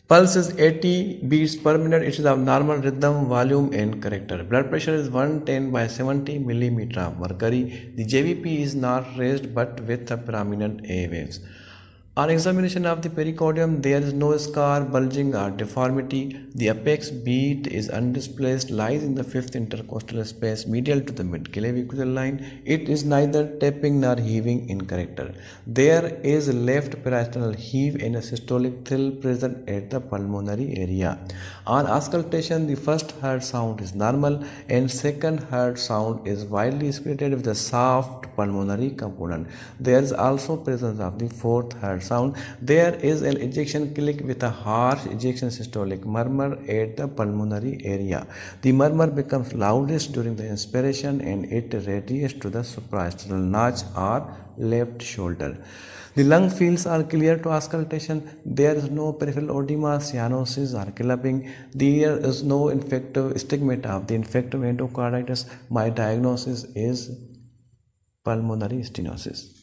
Pulse is 80 beats per minute. It is of normal rhythm, volume, and character. Blood pressure is 110 by 70 millimeter of mercury. The JVP is not raised but with a prominent A waves. On examination of the pericardium, there is no scar, bulging, or deformity. The apex beat is undisplaced, lies in the fifth intercostal space medial to the mid-clavicular line. It is neither tapping nor heaving in character. There is left parasternal heave and a systolic thrill present at the pulmonary area. On auscultation, the first heard sound is normal and second heard sound is widely spread with a soft pulmonary component. There is also presence of the fourth heard sound. There is an ejection click with a harsh ejection systolic murmur at the pulmonary area. The murmur becomes loudest during the inspiration and it radiates to the suprasternal notch or left shoulder. The lung fields are clear to auscultation. There is no peripheral edema, cyanosis or clubbing. There is no infective stigmata of the infective endocarditis. My diagnosis is pulmonary stenosis.